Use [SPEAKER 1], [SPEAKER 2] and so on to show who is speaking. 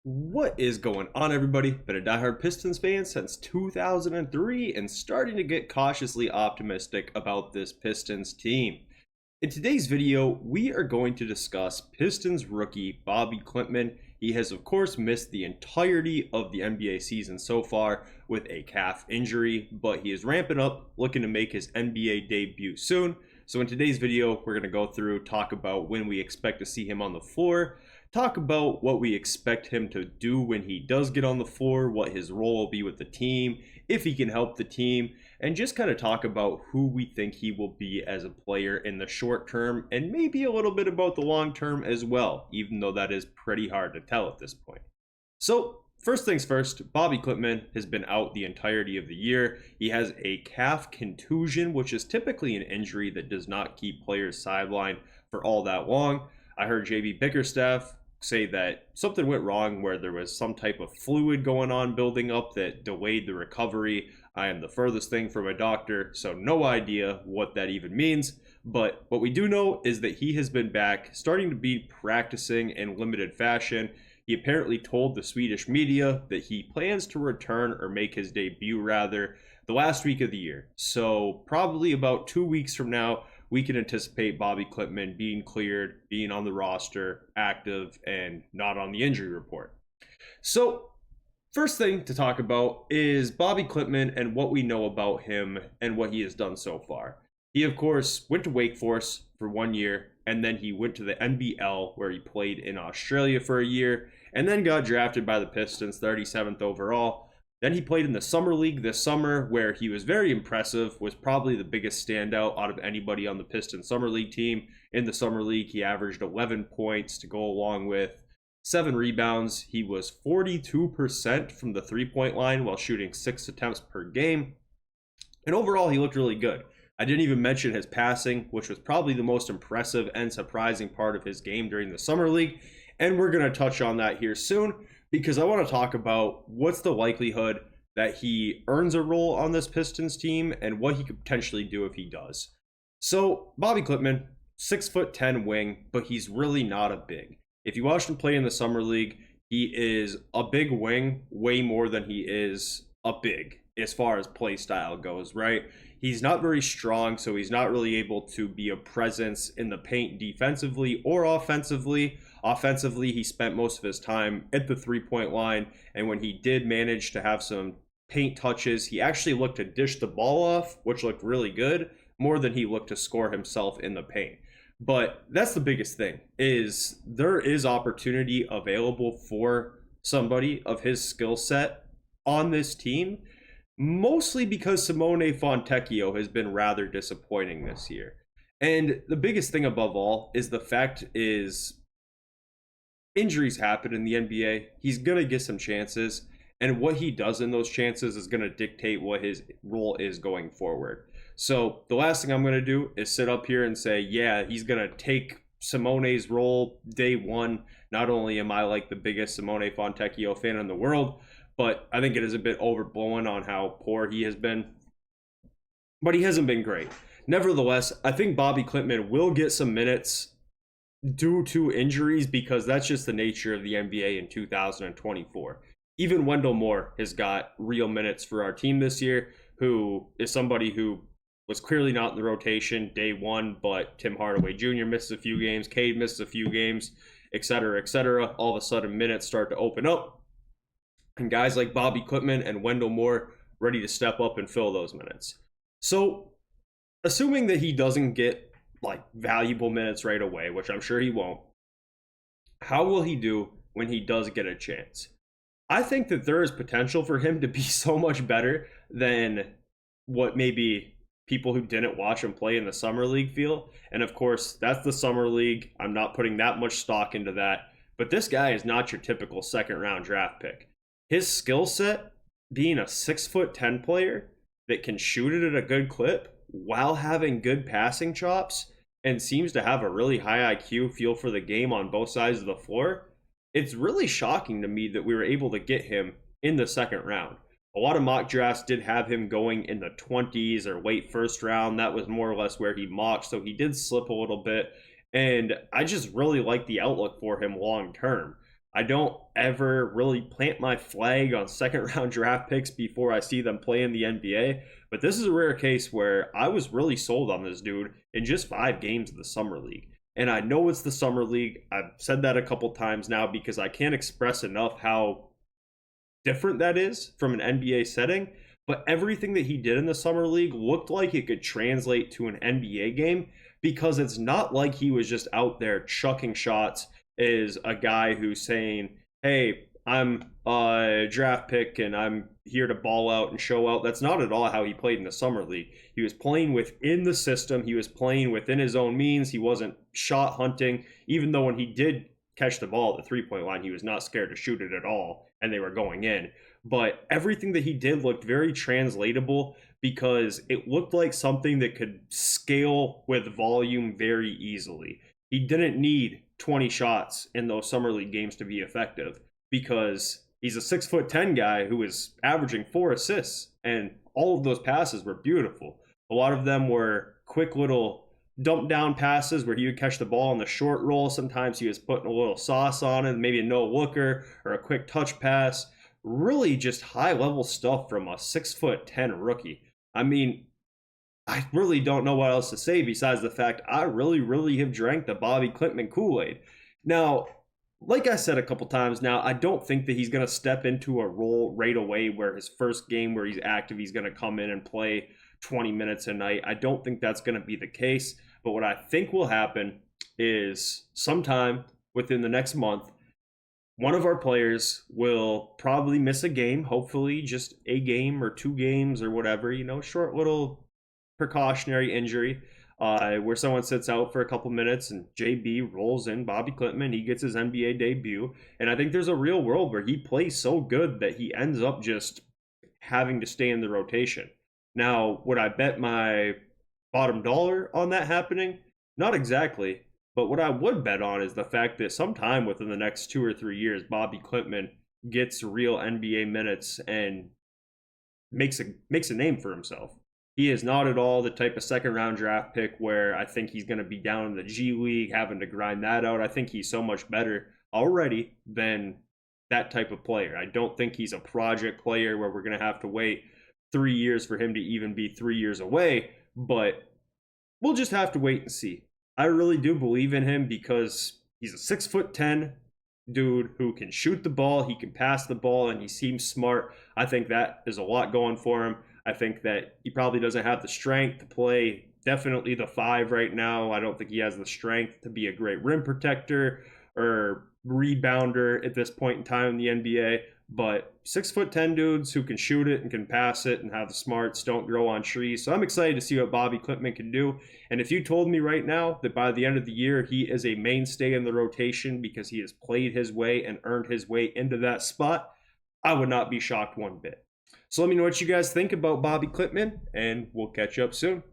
[SPEAKER 1] What is going on, everybody? Been a diehard Pistons fan since 2003 and starting to get cautiously optimistic about this Pistons team. In today's video, we are going to discuss Pistons rookie Bobi Klintman. He has, of course, missed the entirety of the NBA season so far with a calf injury, but he is ramping up, looking to make his NBA debut soon. So in today's video, we're going to go through, talk about when we expect to see him on the floor, talk about what we expect him to do when he does get on the floor, what his role will be with the team, if he can help the team, and just kind of talk about who we think he will be as a player in the short term, and maybe a little bit about the long term as well, even though that is pretty hard to tell at this point. So first things first, Bobi Klintman has been out the entirety of the year. He has a calf contusion, which is typically an injury that does not keep players sidelined for all that long. I heard JB Bickerstaff say that something went wrong where there was some type of fluid going on building up that delayed the recovery. I am the furthest thing from a doctor, so no idea what that even means. But what we do know is that he has been back, starting to be practicing in limited fashion. He apparently told the Swedish media that he plans to return, or make his debut rather, the last week of the year. So probably about 2 weeks from now, we can anticipate Bobi Klintman being cleared, being on the roster, active, and not on the injury report. So first thing to talk about is Bobi Klintman and what we know about him and what he has done so far. He, of course, went to Wake Forest for 1 year, and then he went to the NBL, where he played in Australia for a year, and then got drafted by the Pistons, 37th overall. Then he played in the Summer League this summer, where he was very impressive, was probably the biggest standout out of anybody on the Pistons Summer League team. In the Summer League, he averaged 11 points to go along with 7 rebounds. He was 42% from the three-point line while shooting 6 attempts per game. And overall, he looked really good. I didn't even mention his passing, which was probably the most impressive and surprising part of his game during the Summer League. And we're going to touch on that here soon, because I want to talk about what's the likelihood that he earns a role on this Pistons team and what he could potentially do if he does. So Bobi Klintman, 6'10" wing, but he's really not a big. If you watched him play in the Summer League, he is a big wing way more than he is a big as far as play style goes, right? He's not very strong, so he's not really able to be a presence in the paint defensively or offensively. Offensively, he spent most of his time at the three-point line, and when he did manage to have some paint touches, he actually looked to dish the ball off, which looked really good, more than he looked to score himself in the paint. But that's the biggest thing, is there is opportunity available for somebody of his skill set on this team, mostly because Simone Fontecchio has been rather disappointing this year. And the biggest thing above all is the fact is injuries happen in the NBA. He's going to get some chances, and what he does in those chances is going to dictate what his role is going forward. So the last thing I'm going to do is sit up here and say, yeah, he's going to take Simone's role day one. Not only am I like the biggest Simone Fontecchio fan in the world, but I think it is a bit overblown on how poor he has been. But he hasn't been great. Nevertheless, I think Bobi Klintman will get some minutes due to injuries, because that's just the nature of the NBA in 2024. Even Wendell Moore has got real minutes for our team this year, who is somebody who was clearly not in the rotation day one, but Tim Hardaway Jr. missed a few games, Cade missed a few games, etc., etc. All of a sudden, minutes start to open up, and guys like Bobi Klintman and Wendell Moore ready to step up and fill those minutes. So, assuming that he doesn't get like valuable minutes right away, which I'm sure he won't, how will he do when he does get a chance? I think that there is potential for him to be so much better than what maybe people who didn't watch him play in the Summer League feel. And of course, that's the Summer League. I'm not putting that much stock into that. But this guy is not your typical second round draft pick. His skill set, being a 6'10" player that can shoot it at a good clip while having good passing chops and seems to have a really high IQ feel for the game on both sides of the floor, it's really shocking to me that we were able to get him in the second round. A lot of mock drafts did have him going in the 20s or late first round. That was more or less where he mocked, so he did slip a little bit. And I just really like the outlook for him long term. I don't ever really plant my flag on second round draft picks before I see them play in the NBA. But this is a rare case where I was really sold on this dude in just 5 games of the Summer League. And I know it's the Summer League. I've said that a couple times now because I can't express enough how different that is from an NBA setting. But everything that he did in the Summer League looked like it could translate to an NBA game because it's not like he was just out there chucking shots as a guy who's saying, hey, I'm a draft pick and I'm here to ball out and show out. That's not at all how he played in the Summer League. He was playing within the system. He was playing within his own means. He wasn't shot hunting, even though when he did catch the ball at the three-point line, he was not scared to shoot it at all, and they were going in. But everything that he did looked very translatable because it looked like something that could scale with volume very easily. He didn't need 20 shots in those Summer League games to be effective because he's a 6'10" guy who is averaging 4 assists, and all of those passes were beautiful. A lot of them were quick little dump down passes where he would catch the ball on the short roll. Sometimes he was putting a little sauce on it, maybe a no looker or a quick touch pass. Really just high level stuff from a 6'10" rookie. I mean, I really don't know what else to say besides the fact I really have drank the Bobi Klintman Kool-Aid. Now, like I said a couple times now, I don't think that he's going to step into a role right away where his first game where he's active, he's going to come in and play 20 minutes a night. I don't think that's going to be the case. But what I think will happen is sometime within the next month, one of our players will probably miss a game, hopefully just a game or 2 games or whatever, short little precautionary injury where someone sits out for a couple minutes and JB rolls in Bobi Klintman. He gets his NBA debut. And I think there's a real world where he plays so good that he ends up just having to stay in the rotation. Now, would I bet my bottom dollar on that happening? Not exactly. But what I would bet on is the fact that sometime within the next 2 or 3 years, Bobi Klintman gets real NBA minutes and makes a name for himself. He is not at all the type of second round draft pick where I think he's going to be down in the G League having to grind that out. I think he's so much better already than that type of player. I don't think he's a project player where we're going to have to wait 3 years for him to even be 3 years away, but we'll just have to wait and see. I really do believe in him because he's a 6'10" dude who can shoot the ball, he can pass the ball, and he seems smart. I think that is a lot going for him. I think that he probably doesn't have the strength to play definitely the 5 right now. I don't think he has the strength to be a great rim protector or rebounder at this point in time in the NBA. But 6'10" dudes who can shoot it and can pass it and have the smarts don't grow on trees. So I'm excited to see what Bobi Klintman can do. And if you told me right now that by the end of the year he is a mainstay in the rotation because he has played his way and earned his way into that spot, I would not be shocked one bit. So let me know what you guys think about Bobi Klintman, and we'll catch you up soon.